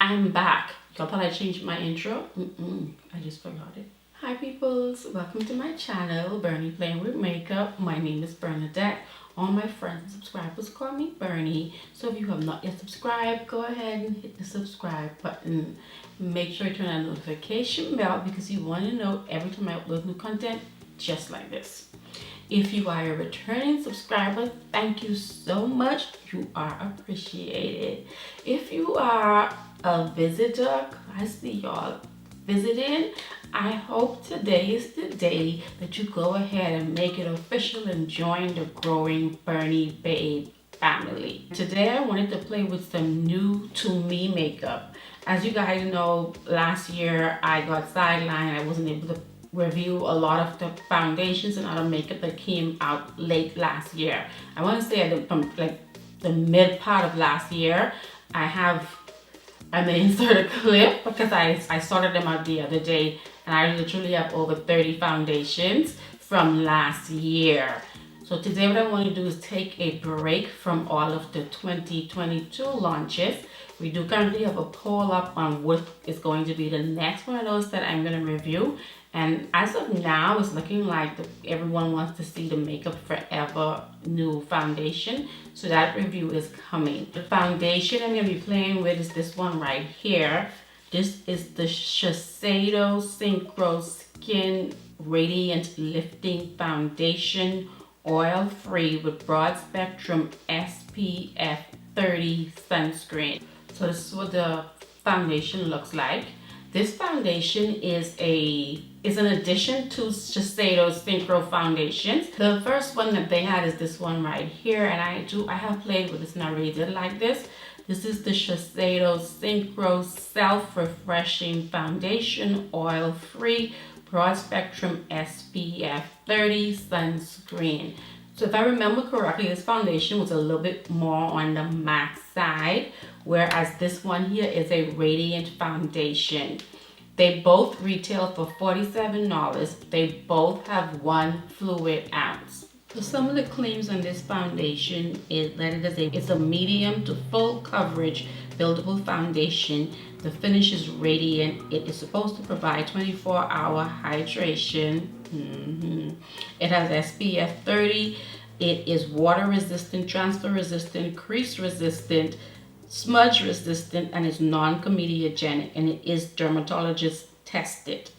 I'm back. Y'all thought I changed my intro? I just forgot it. Hi peoples, welcome to my channel, Bernie Playing with Makeup. My name is Bernadette. All my friends and subscribers call me Bernie. So if you have not yet subscribed, go ahead and hit the subscribe button. Make sure you turn on the notification bell because you want to know every time I upload new content just like this. If you are a returning subscriber, thank you so much. You are appreciated. If you are a visitor, I see y'all visiting. I hope today is the day that you go ahead and make it official and join the growing Bernie Babe family. Today I wanted to play with some new to me makeup. As you guys know, last year I got sidelined. I wasn't able to review a lot of the foundations and other makeup that came out late last year. I want to say from like the mid part of last year. I may insert a clip because I sorted them out the other day, and I literally have over 30 foundations from last year. So today what I want to do is take a break from all of the 2022 launches. We do currently have a poll up on what is going to be the next one of those that I'm going to review. And as of now, it's looking like everyone wants to see the Makeup Forever new foundation. So that review is coming. The foundation I'm going to be playing with is this one right here. This is the Shisedo Synchro Skin Radiant Lifting Foundation, oil-free with broad spectrum SPF 30 sunscreen. So this is what the foundation looks like. This foundation is an addition to Shisedo Synchro foundations. The first one that they had is this one right here, and I have played with this and I really did like this. This is the Shisedo Synchro Self-Refreshing Foundation, oil-free, broad spectrum SPF 30 sunscreen. So if I remember correctly, this foundation was a little bit more on the matte side, whereas this one here is a radiant foundation. They both retail for $47. They both have 1 fluid ounce. So some of the claims on this foundation is that it's a medium to full coverage buildable foundation. The finish is radiant. It is supposed to provide 24-hour hydration. It has SPF 30. It is water resistant, transfer resistant, crease resistant, smudge resistant, and it's non-comedogenic, and it is dermatologist tested.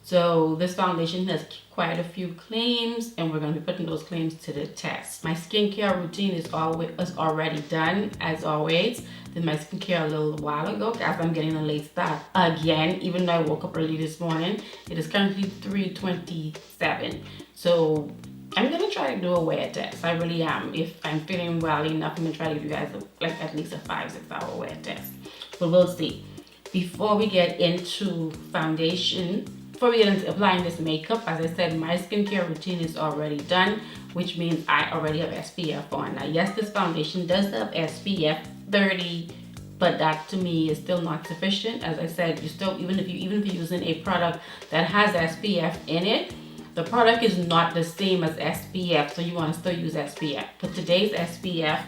So this foundation has quite a few claims, and we're going to be putting those claims to the test. My skincare routine is already done, as always. Did my skincare a little while ago as I'm getting a late start again, even though I woke up early this morning. It is currently 3:27. So I'm gonna try to do a wear test. I really am. If I'm feeling well enough, I'm gonna try to give you guys at least a 5-6 hour wear test. But we'll see. Before we get into foundation, before we get into applying this makeup, as I said, my skincare routine is already done, which means I already have SPF on. Now, yes, this foundation does have SPF 30, but that to me is still not sufficient. As I said, even if you're using a product that has SPF in it, the product is not the same as SPF, so you want to still use SPF. For today's SPF,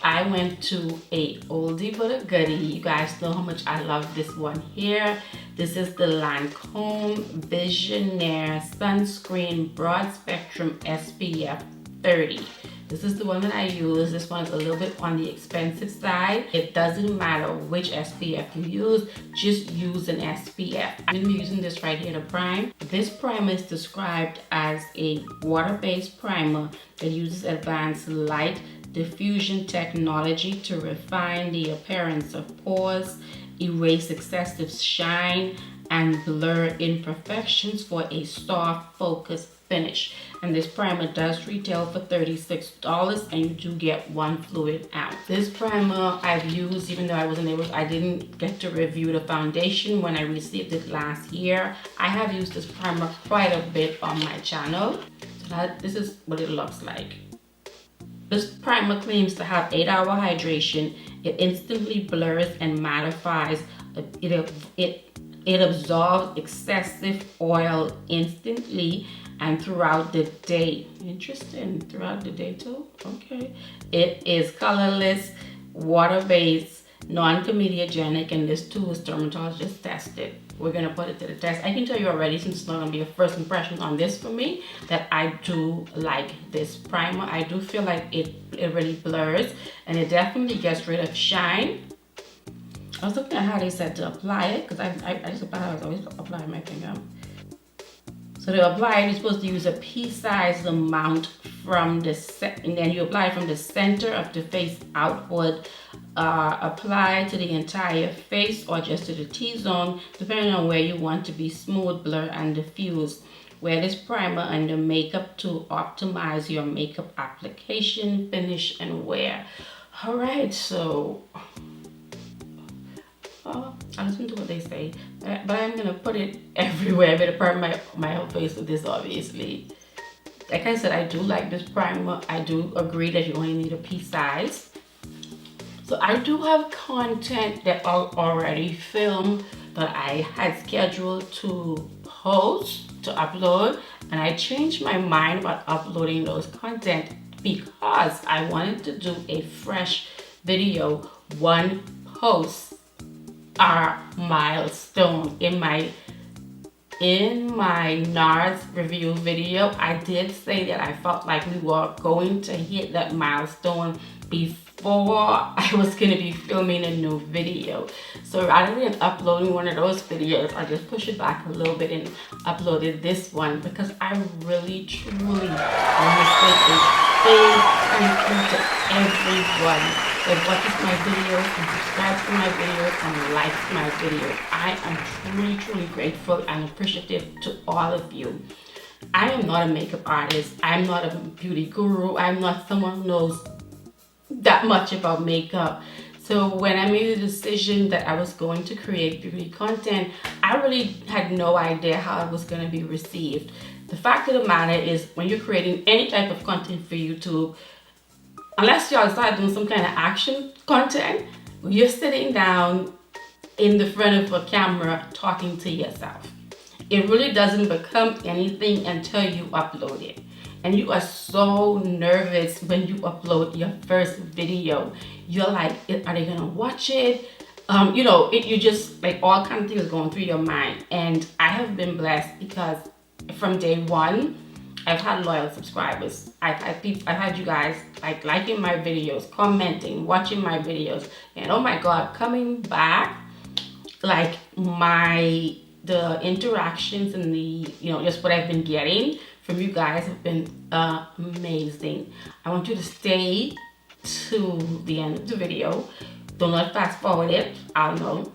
I went to a oldie but a goodie. You guys know how much I love this one here. This is the Lancôme Visionaire Sunscreen Broad Spectrum SPF 30. This is the one that I use. This one is a little bit on the expensive side. It doesn't matter which SPF you use, just use an SPF. I'm going to be using this right here to prime. This primer is described as a water-based primer that uses advanced light diffusion technology to refine the appearance of pores, erase excessive shine, and blur imperfections for a soft, focused finish. And this primer does retail for $36, and you do get 1 fluid ounce. This primer I've used, even though I didn't get to review the foundation when I received it last year. I have used this primer quite a bit on my channel. So this is what it looks like. This primer claims to have 8-hour hydration. It instantly blurs and mattifies. It absorbs excessive oil instantly and throughout the day. Interesting, throughout the day too? Okay. It is colorless, water-based, non-comedogenic, and this too is dermatologist tested. We're gonna put it to the test. I can tell you already, since it's not gonna be a first impression on this for me, that I do like this primer. I do feel like it really blurs, and it definitely gets rid of shine. I was looking at how they said to apply it, because I just apply how I always apply my finger. So to apply it, you're supposed to use a pea-sized amount from the and then you apply it from the center of the face outward. Apply to the entire face or just to the T-zone, depending on where you want to be smooth, blur, and diffuse. Wear this primer under makeup to optimize your makeup application, finish, and wear. Alright, so I listen to what they say, but I'm gonna put it everywhere. I'm gonna prime my whole face with this, obviously. Like I said, I do like this primer. I do agree that you only need a pea size. So I do have content that I already filmed that I had scheduled to post, to upload, and I changed my mind about uploading those content because I wanted to do a fresh video, one post milestone. In my NARS review video, I did say that I felt like we were going to hit that milestone before I was going to be filming a new video. So rather than uploading one of those videos, I just pushed it back a little bit and uploaded this one because I really truly want to say a big thank you to everyone that watches my videos and subscribes to my videos and likes my videos. I am truly grateful and appreciative to all of you. I am not a makeup artist. I'm not a beauty guru. I'm not someone who knows that much about makeup. So when I made the decision that I was going to create beauty content, I really had no idea how it was going to be received. The fact of the matter is, when you're creating any type of content for YouTube, unless y'all start doing some kind of action content, you're sitting down in the front of a camera talking to yourself. It really doesn't become anything until you upload it. And you are so nervous when you upload your first video. You're like, are they gonna watch it? You know, you just like all kinds of things going through your mind. And I have been blessed because from day one, I've had loyal subscribers. I've had you guys like liking my videos, commenting, watching my videos, and oh my God, coming back, like the interactions and the, you know, just what I've been getting from you guys have been amazing. I want you to stay to the end of the video. Do not fast forward it. I'll know.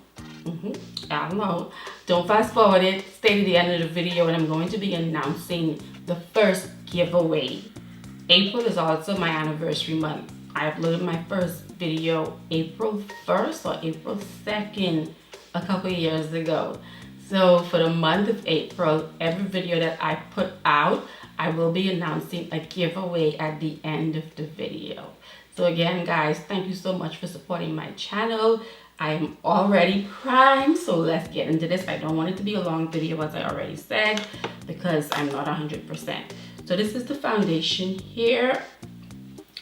I'll know. Don't fast forward it. Stay to the end of the video, and I'm going to be announcing the first giveaway. April is also my anniversary month. I uploaded my first video April 1st or April 2nd a couple years ago. So for the month of April, every video that I put out, I will be announcing a giveaway at the end of the video. So again, guys, thank you so much for supporting my channel. I am already primed, so let's get into this. I don't want it to be a long video, as I already said, because I'm not 100%. So this is the foundation here.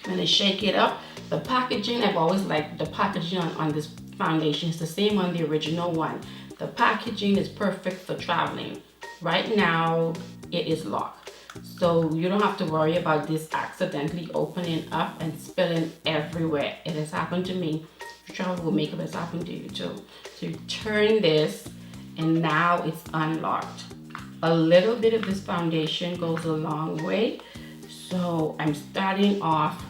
I'm gonna shake it up. The packaging, I've always liked the packaging on this foundation. It's the same on the original one. The packaging is perfect for traveling. Right now, it is locked. So you don't have to worry about this accidentally opening up and spilling everywhere. It has happened to me. If you travel with makeup, it's happened to you too. So you turn this and now it's unlocked. A little bit of this foundation goes a long way. So I'm starting off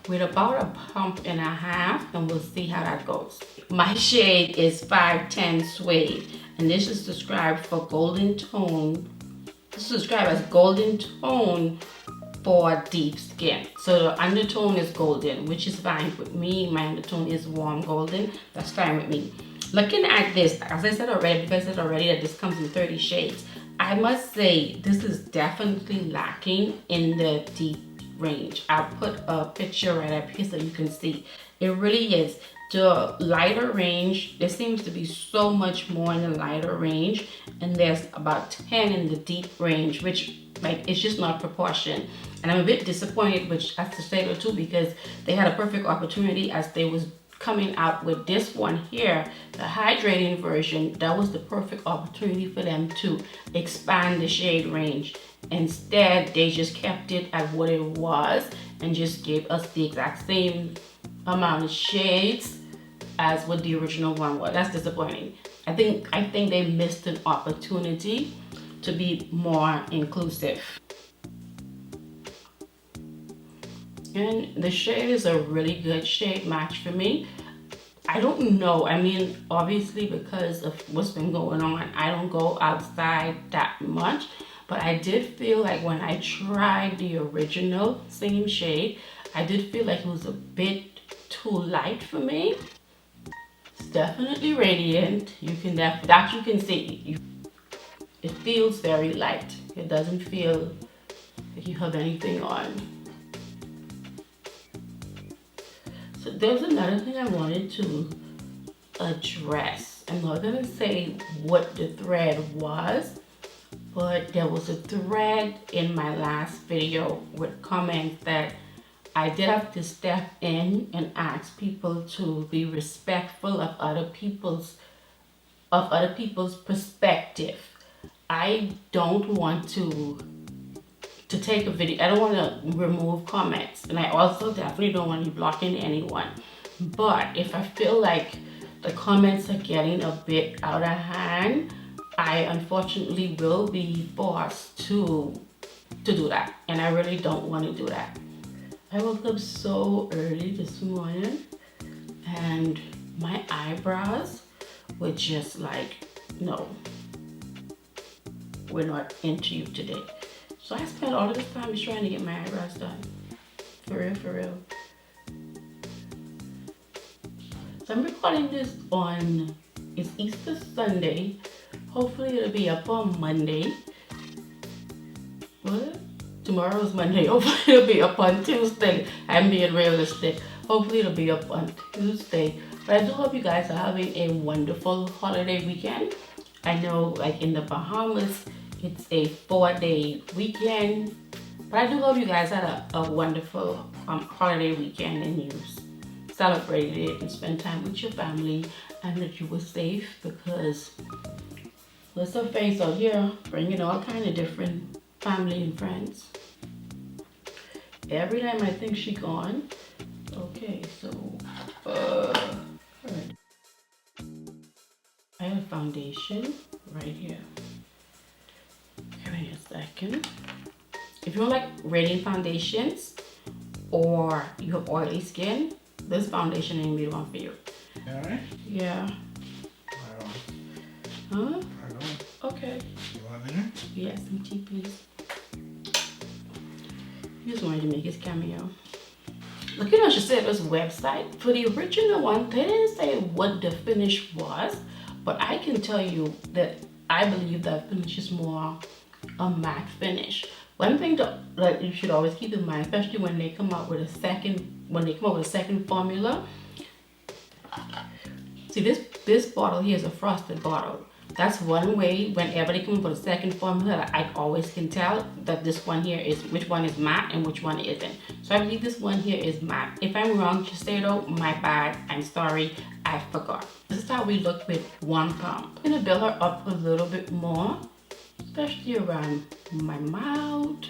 with about a pump and a half, and we'll see how that goes. My shade is 510 Suede, and this is described for golden tone. This is described as golden tone for deep skin. So the undertone is golden, which is fine with me. My undertone is warm golden. That's fine with me. Looking at this, as I said already, because I said already that this comes in 30 shades, I must say this is definitely lacking in the deep range. I'll put a picture right up here so you can see. It really is. The lighter range, there seems to be so much more in the lighter range, and there's about 10 in the deep range, which like it's just not proportion. And I'm a bit disappointed with Shisedo too, because they had a perfect opportunity as they was coming out with this one here, the hydrating version, that was the perfect opportunity for them to expand the shade range. Instead, they just kept it at what it was and just gave us the exact same amount of shades as what the original one was. That's disappointing. I think they missed an opportunity to be more inclusive. And the shade is a really good shade match for me. I don't know, I mean, obviously because of what's been going on, I don't go outside that much, but I did feel like when I tried the original same shade, I did feel like it was a bit too light for me. It's definitely radiant. You can that you can see. It feels very light. It doesn't feel like you have anything on. So there's another thing I wanted to address. I'm not gonna say what the thread was, but there was a thread in my last video with comments that I did have to step in and ask people to be respectful of other people's perspective. I don't want to take a video. I don't want to remove comments, and I also definitely don't want to be blocking anyone. But if I feel like the comments are getting a bit out of hand, I unfortunately will be forced to do that, and I really don't want to do that. I woke up so early this morning and my eyebrows were just like, no, we're not into you today. So I spent all of this time just trying to get my eyebrows done. For real, for real. So I'm recording this on, it's Easter Sunday. Hopefully it'll be up on Monday. What? Tomorrow is Monday. Hopefully it'll be up on Tuesday. I'm being realistic. Hopefully it'll be up on Tuesday. But I do hope you guys are having a wonderful holiday weekend. I know like in the Bahamas, it's a 4-day weekend. But I do hope you guys had a wonderful holiday weekend and you celebrated it and spent time with your family and that you were safe, because there's some face out here bringing all kind of different family and friends. Every time I think she gone. Okay, so alright. I have foundation right here. Give me a second. If you don't like radiant foundations or you have oily skin, this foundation ain't be the one for you. Alright? Yeah. Huh? Okay. You want me there? Yes, some tea, please. He just wanted to make his cameo. Looking on Shisedo's website, for the original one, they didn't say what the finish was, but I can tell you that I believe that finish is more a matte finish. One thing that you should always keep in mind, especially when they come out with a second formula. See, this bottle here is a frosted bottle. That's one way whenever they come up with a second formula that I always can tell that this one here is, which one is matte and which one isn't. So I believe this one here is matte. If I'm wrong, Shisedo, my bad, I'm sorry, I forgot. This is how we look with one pump. I'm gonna build her up a little bit more, especially around my mouth,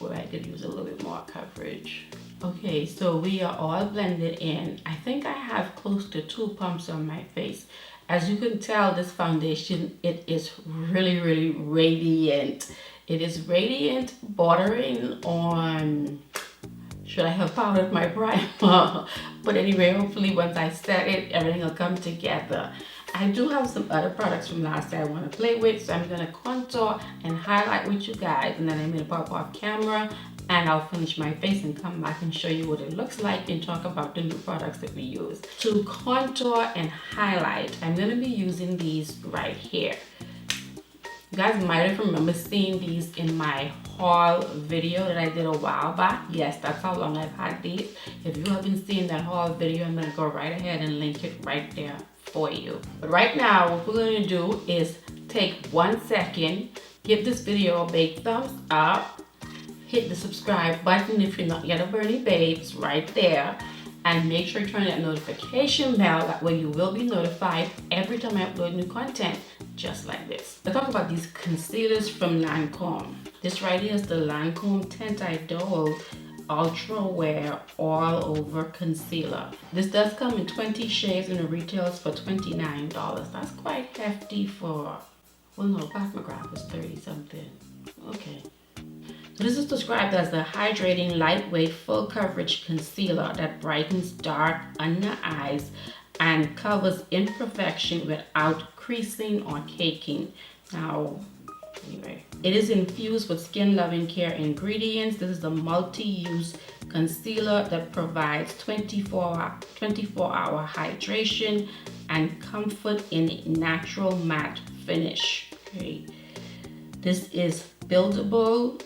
where I could use a little bit more coverage. Okay, so we are all blended in. I think I have close to 2 pumps on my face. As you can tell, this foundation, it is really, really radiant. It is radiant, bordering on, should I have powdered my primer? But anyway, hopefully once I set it, everything will come together. I do have some other products from last year I want to play with, so I'm going to contour and highlight with you guys, and then I'm going to pop off camera and I'll finish my face and come back and show you what it looks like and talk about the new products that we use. To contour and highlight, I'm going to be using these right here. You guys might have remembered seeing these in my haul video that I did a while back. Yes, that's how long I've had these. If you haven't seen that haul video, I'm going to go right ahead and link it right there for you. But right now, what we're going to do is take 1 second, give this video a big thumbs up, hit the subscribe button if you're not yet a Bernie Babes right there, And make sure you turn that notification bell, that way you will be notified every time I upload new content, just like this. Let's talk about these concealers from Lancôme. This right here is the Lancôme Teint Idôle Ultra Wear All Over Concealer. This does come in 20 shades and it retails for $29. That's quite hefty for, well no, Plasmograph is 30 something. Okay. So this is described as the hydrating, lightweight, full coverage concealer that brightens dark under eyes and covers imperfection without creasing or caking. Now, anyway, it is infused with skin loving care ingredients. This is a multi-use concealer that provides 24-hour hydration and comfort in a natural matte finish. Okay. This is buildable.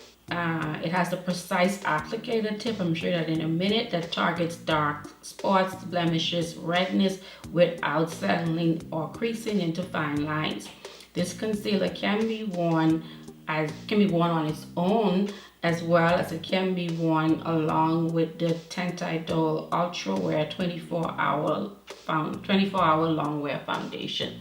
It has a precise applicator tip, I'm sure that in a minute, that targets dark spots, blemishes, redness without settling or creasing into fine lines. This concealer can be worn on its own, as well as it can be worn along with the Teint Idôle Ultra Wear 24-hour long wear foundation.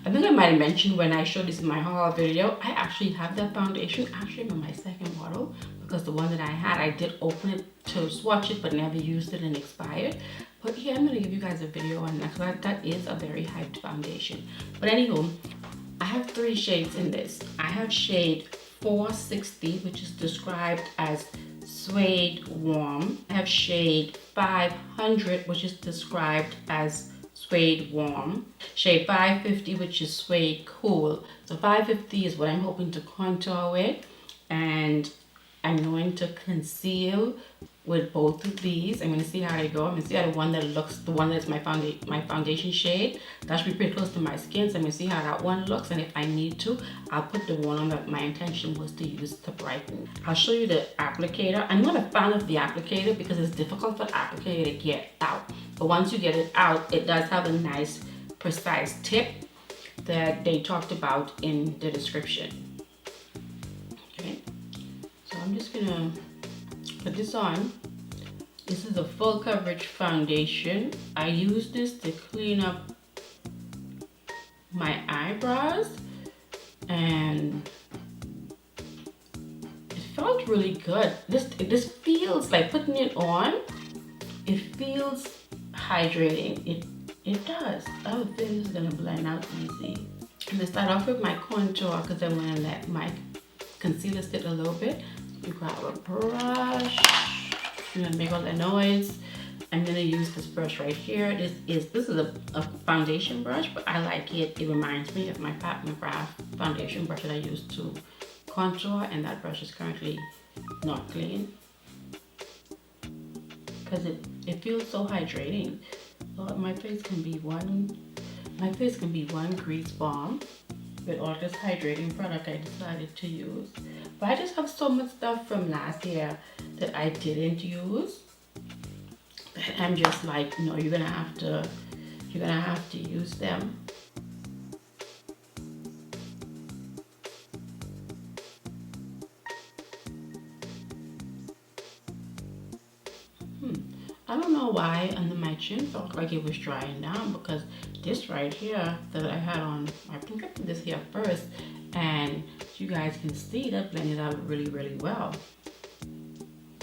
I think I might have mentioned when I showed this in my haul video, I actually have that foundation actually in my second bottle, because the one that I had, I did open it to swatch it but never used it and expired. But yeah, I'm going to give you guys a video on that, because that is a very hyped foundation. But anywho, I have 3 shades in this. I have shade 460, which is described as Suede Warm. I have shade 500, which is described as Suede Warm. Shade 550, which is Suede Cool. So 550 is what I'm hoping to contour with, and I'm going to conceal with both of these. I'm going to see how they go. I'm going to see how the one that's my foundation shade, that should be pretty close to my skin. So I'm going to see how that one looks, and if I need to, I'll put the one on that my intention was to use to brighten. I'll show you the applicator. I'm not a fan of the applicator because it's difficult for the applicator to get out. But once you get it out, it does have a nice, precise tip that they talked about in the description. Okay, so I'm just gonna put this on. This is a full coverage foundation. I use this to clean up my eyebrows, and it felt really good. This feels like putting it on. It feels hydrating. It does. I would think this is gonna blend out easy. I'm gonna start off with my contour because I want to let my concealer sit a little bit. You grab a brush. I'm gonna make all the noise. I'm gonna use this brush right here. This is a foundation brush, but I like it. It reminds me of my Pat McGrath foundation brush that I used to contour, and that brush is currently not clean because it feels so hydrating. So my face can be one grease bomb with all this hydrating product I decided to use. But I just have so much stuff from last year that I didn't use that I'm just like, no, you're gonna have to use them. I don't know why under my chin felt like it was drying down, because this right here that I had on, I think I put this here first, and you guys can see that blended out really, really well.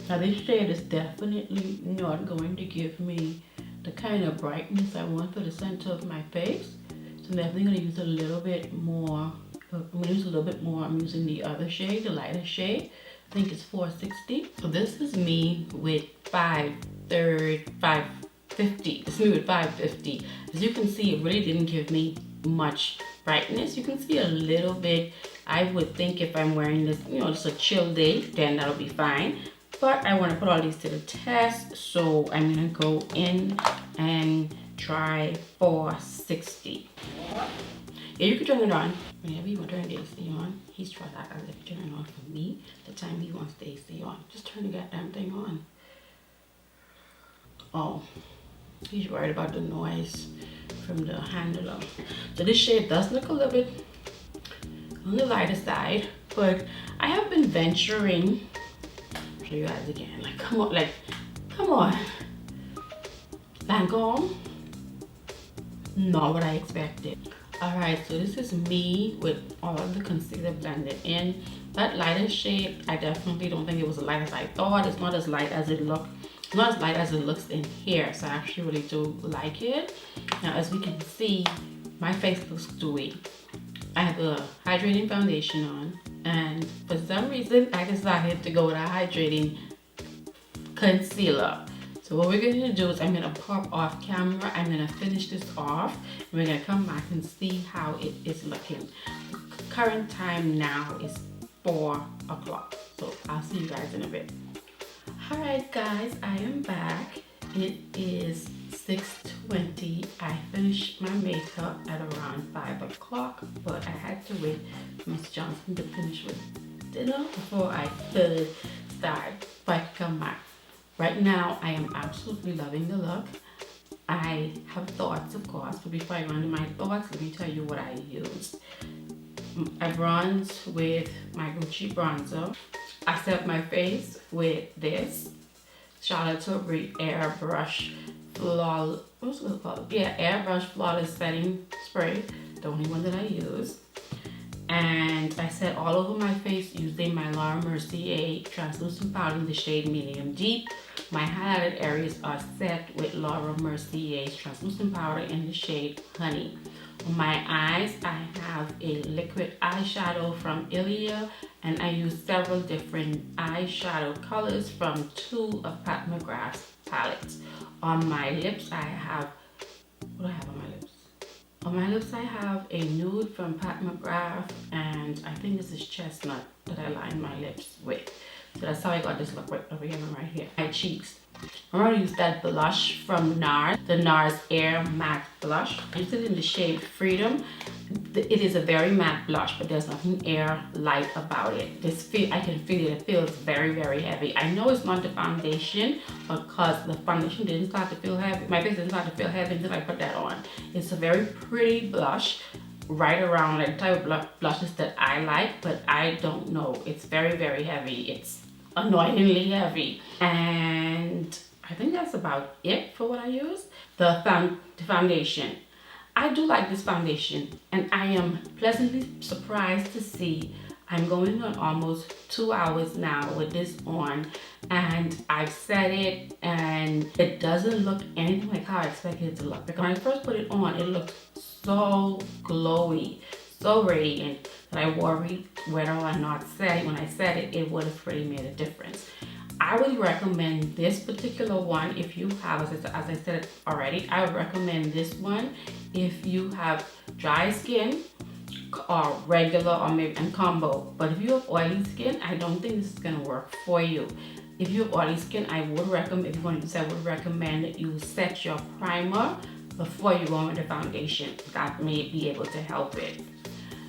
Now this shade is definitely not going to give me the kind of brightness I want for the center of my face. So I'm definitely going to use a little bit more. I'm using the other shade, the lighter shade. I think it's 460. So this is me with 550. This is me with 550. As you can see, it really didn't give me much brightness. You can see a little bit. I would think if I'm wearing this, just a chill day, then that'll be fine. But I want to put all these to the test, so I'm gonna go in and try 460. Yeah, you can turn it on whenever you want to turn the AC on. He's trying to act as if turning on for me the time he wants the AC on. Just turn the goddamn thing on. Oh, he's worried about the noise from the handler. So this shade does look a little bit on the lighter side, but I have been venturing. Show you guys again. Like, come on, come on. Lancôme, not what I expected. Alright, so this is me with all of the concealer blended in. That lighter shade, I definitely don't think it was as light as I thought. It's not as light as it looked. Not as light as it looks in here, so I actually really do like it. Now, as we can see, my face looks dewy. I have a hydrating foundation on, and for some reason, I decided to go with a hydrating concealer. So what we're going to do is I'm going to pop off camera. I'm going to finish this off, and we're going to come back and see how it is looking. The current time now is 4 o'clock, so I'll see you guys in a bit. Alright guys, I am back. It is 6:20. I finished my makeup at around 5 o'clock, but I had to wait for Miss Johnson to finish with dinner before I could start. But I could come back. Right now, I am absolutely loving the look. I have thoughts, of course, but before I go into my thoughts, let me tell you what I used. I bronzed with my Gucci bronzer. I set my face with this Charlotte Tilbury Airbrush Flawless, what's it called? Yeah, Airbrush Flawless Setting Spray, the only one that I use. And I set all over my face using my Laura Mercier translucent powder in the shade Medium Deep. My highlighted areas are set with Laura Mercier's translucent powder in the shade Honey. On my eyes, I have a liquid eyeshadow from Ilia, and I use several different eyeshadow colors from 2 of Pat McGrath's palettes. On my lips, I have, what do I have on my lips? On my lips, I have a nude from Pat McGrath, and I think this is chestnut that I line my lips with. So that's how I got this look right over here and right here. My cheeks. I'm going to use that blush from NARS, the NARS Air Matte Blush. I used it in the shade Freedom. It is a very matte blush, but there's nothing air light about it. I can feel it. It feels very, very heavy. I know it's not the foundation because the foundation didn't start to feel heavy. My face didn't start to feel heavy until I put that on. It's a very pretty blush, right around like the type of blushes that I like, but I don't know. It's very, very heavy. It's annoyingly heavy, and I think that's about it for what I use. The foundation, I do like this foundation, and I am pleasantly surprised to see I'm going on almost 2 hours now with this on, and I've set it and it doesn't look anything like how I expected it to look. Because when I first put it on, it looked so glowy, so radiant, that I worried whether or not when I said it, it would have pretty made a difference. I would recommend this particular one if you have, as I said already, I would recommend this one if you have dry skin or regular or maybe and combo. But if you have oily skin, I don't think this is gonna work for you. If you have oily skin, I would recommend, if you want to use, I would recommend that you set your primer before you go on with the foundation. That may be able to help it.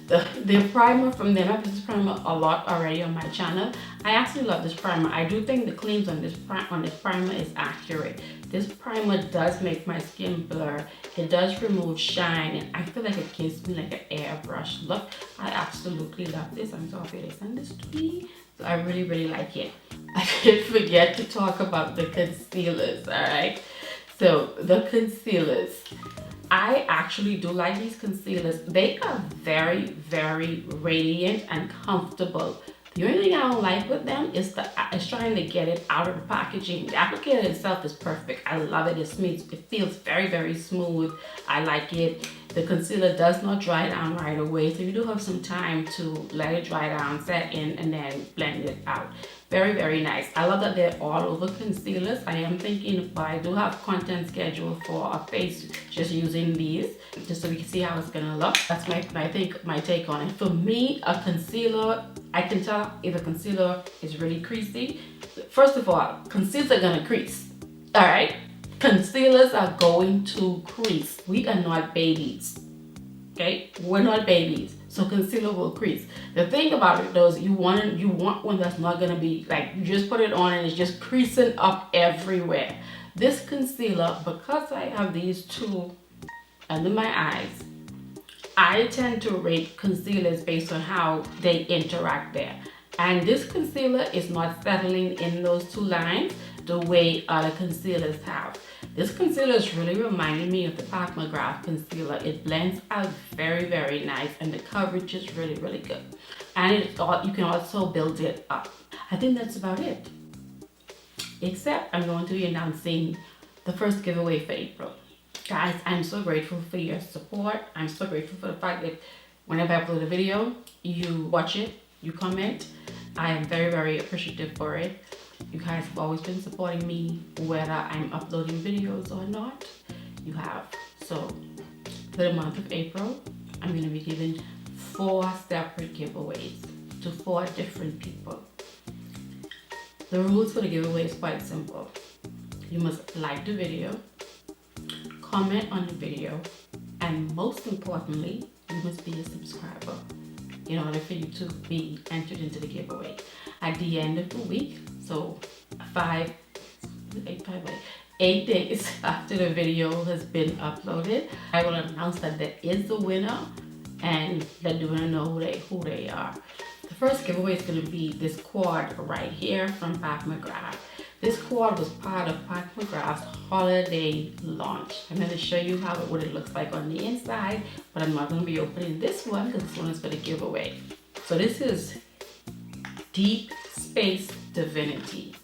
The primer from them, I've used this primer a lot already on my channel. I actually love this primer. I do think the claims on this primer is accurate. This primer does make my skin blur. It does remove shine, and I feel like it gives me like an airbrush look. I absolutely love this. I'm so happy they sent this to me. So I really, really like it. I did forget to talk about the concealers, alright? So the concealers. I actually do like these concealers. They are very, very radiant and comfortable. The only thing I don't like with them is trying to get it out of the packaging. The applicator itself is perfect. I love it. It feels very, very smooth. I like it. The concealer does not dry down right away, so you do have some time to let it dry down, set in, and then blend it out. Very, very nice. I love that they're all over concealers. I am thinking, but I do have content scheduled for a face just using these, just so we can see how it's gonna look. That's my take on it. For me, a concealer, I can tell if a concealer is really creasy. First of all, concealers are gonna crease, all right? Concealers are going to crease. We are not babies, okay? We're not babies, so concealer will crease. The thing about it though is you want one that's not gonna be like, you just put it on and it's just creasing up everywhere. This concealer, because I have these two under my eyes, I tend to rate concealers based on how they interact there. And this concealer is not settling in those two lines the way other concealers have. This concealer is really reminding me of the Pat McGrath concealer. It blends out very, very nice, and the coverage is really, really good. And you can also build it up. I think that's about it. Except I'm going to be announcing the first giveaway for April. Guys, I'm so grateful for your support. I'm so grateful for the fact that whenever I upload a video, you watch it, you comment. I am very, very appreciative for it. You guys have always been supporting me, whether I'm uploading videos or not. You have. So for the month of April, I'm going to be giving 4 separate giveaways to 4 different people. The rules for the giveaway is quite simple. You must like the video, comment on the video, and most importantly, you must be a subscriber in order for you to be entered into the giveaway. At the end of the week, so 8 days after the video has been uploaded, I will announce that there is a winner and let the winner know who they are. The first giveaway is going to be this quad right here from Pat McGrath. This quad was part of Pat McGrath's holiday launch. I'm going to show you what it looks like on the inside, but I'm not going to be opening this one because this one is for the giveaway. So this is Deep Space Divinity.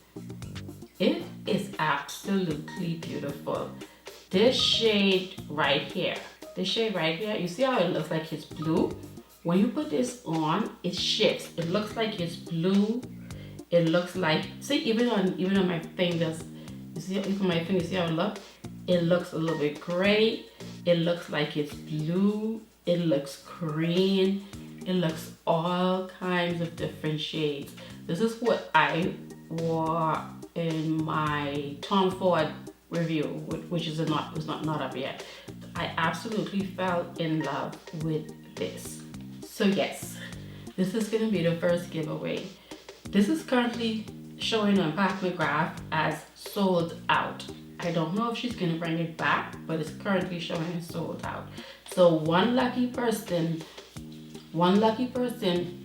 It is absolutely beautiful. This shade right here, you see how it looks like it's blue? When you put this on, it shifts. It looks like it's blue. It looks like, see, even on my fingers, you see, even on my fingers, see how it looks? It looks a little bit gray. It looks like it's blue. It looks green. It looks all kinds of different shades. This is what I wore in my Tom Ford review, which is not up yet. I absolutely fell in love with this. So yes, this is going to be the first giveaway. This is currently showing on Pat McGrath as sold out. I don't know if she's going to bring it back, but it's currently showing as sold out. So one lucky person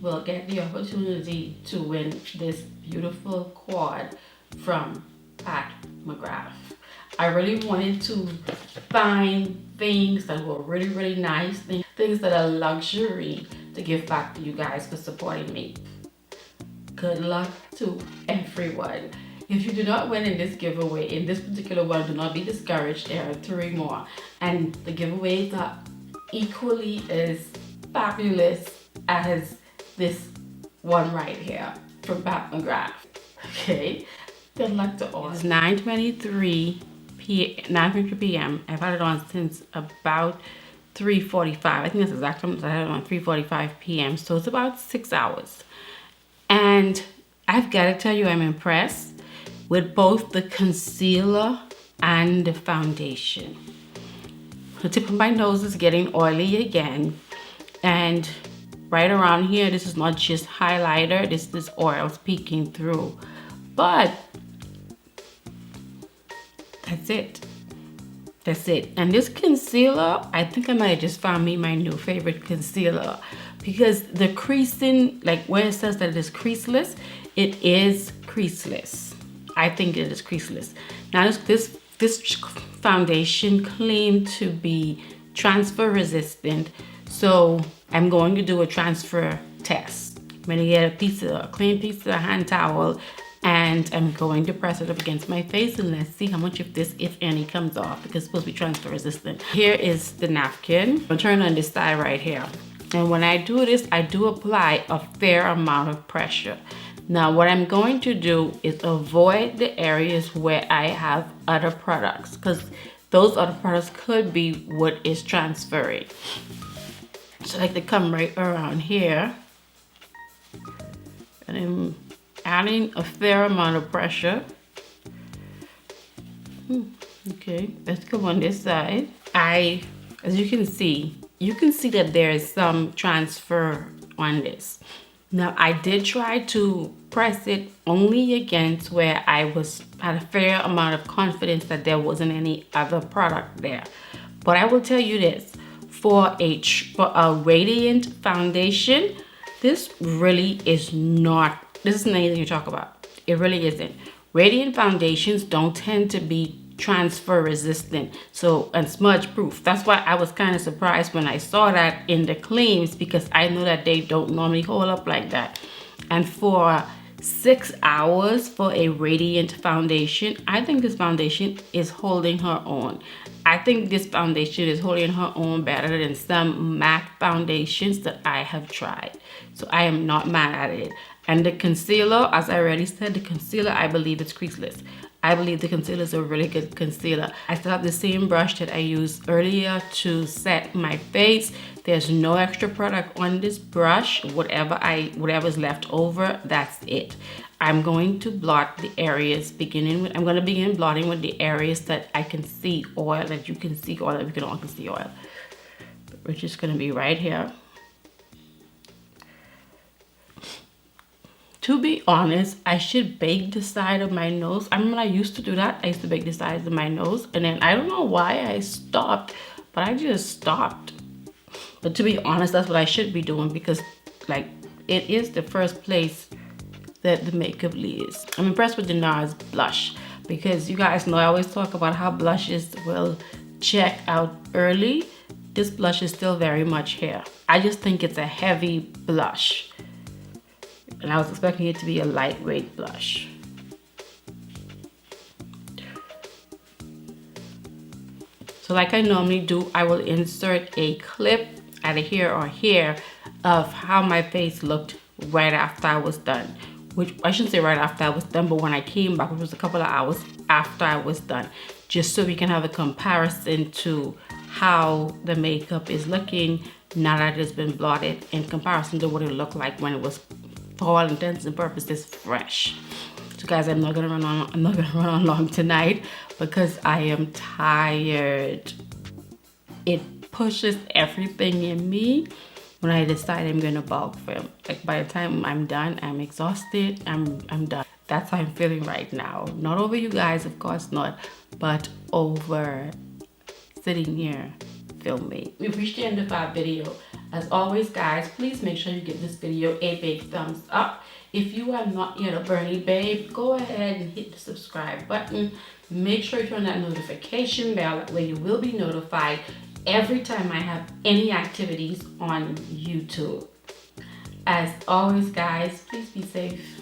will get the opportunity to win this beautiful quad from Pat McGrath. I really wanted to find things that were really, really nice, things that are luxury to give back to you guys for supporting me. Good luck to everyone. If you do not win in this giveaway, in this particular one, do not be discouraged. There are 3 more. And the giveaways are equally as fabulous as this one right here from Pat McGrath. Okay, good luck to all. It's 9:23 p.m. I've had it on since about 3:45. I think that's exactly what I had it on, 3:45 p.m. So it's about 6 hours. And I've got to tell you, I'm impressed with both the concealer and the foundation. The tip of my nose is getting oily again. And right around here, this is not just highlighter, this is oils peeking through. But that's it. That's it. And this concealer, I think I might have just found me my new favorite concealer, because the creasing, like where it says that it is creaseless, it is creaseless. I think it is creaseless. Now this foundation claimed to be transfer resistant, so I'm going to do a transfer test. I'm going to get a clean piece of hand towel, and I'm going to press it up against my face, and let's see how much of this, if any, comes off, because it's supposed to be transfer resistant. Here is the napkin. I'll turn on this side right here. And when I do this, I do apply a fair amount of pressure. Now, what I'm going to do is avoid the areas where I have other products, because those other products could be what is transferring. So I like to come right around here, and I'm adding a fair amount of pressure. Okay, let's go on this side. As you can see that there is some transfer on this. Now, I did try to press it only against where I had a fair amount of confidence that there wasn't any other product there. But I will tell you this, for a radiant foundation, this really is not, this isn't anything to talk about. It really isn't. Radiant foundations don't tend to be transfer resistant, so, and smudge proof. That's why I was kind of surprised when I saw that in the claims, because I know that they don't normally hold up like that. And for 6 hours for a radiant foundation, I think this foundation is holding her own. I think this foundation is holding her own better than some MAC foundations that I have tried. So I am not mad at it. And the concealer, as I already said, the concealer, I believe it's creaseless. I believe the concealer is a really good concealer. I still have the same brush that I used earlier to set my face. There's no extra product on this brush. Whatever's left over, that's it. I'm going to blot the areas I'm going to begin blotting with the areas that I can see oil, that you can see oil, that we can all see oil. Which is going to be right here. To be honest, I should bake the side of my nose. I remember I used to do that. I used to bake the sides of my nose, and then I don't know why I stopped, but I just stopped. But to be honest, that's what I should be doing, because like it is the first place that the makeup leaves. I'm impressed with the NARS blush, because you guys know I always talk about how blushes will check out early. This blush is still very much here. I just think it's a heavy blush. And I was expecting it to be a lightweight blush. So like I normally do, I will insert a clip either here or here of how my face looked right after I was done. Which I shouldn't say right after I was done, but when I came back, which was a couple of hours after I was done, just so we can have a comparison to how the makeup is looking now that it's been blotted in comparison to what it looked like when it was, for all intents and purposes, fresh. So guys, I'm not gonna run on long tonight because I am tired. It pushes everything in me when I decide I'm gonna bulk film. Like by the time I'm done, I'm exhausted, I'm done. That's how I'm feeling right now. Not over you guys, of course not, but over sitting here filming. We've reached the end of our video. As always, guys, please make sure you give this video a big thumbs up. If you are not yet a Bernie babe, go ahead and hit the subscribe button. Make sure you turn that notification bell, that way you will be notified every time I have any activities on YouTube. As always, guys, please be safe.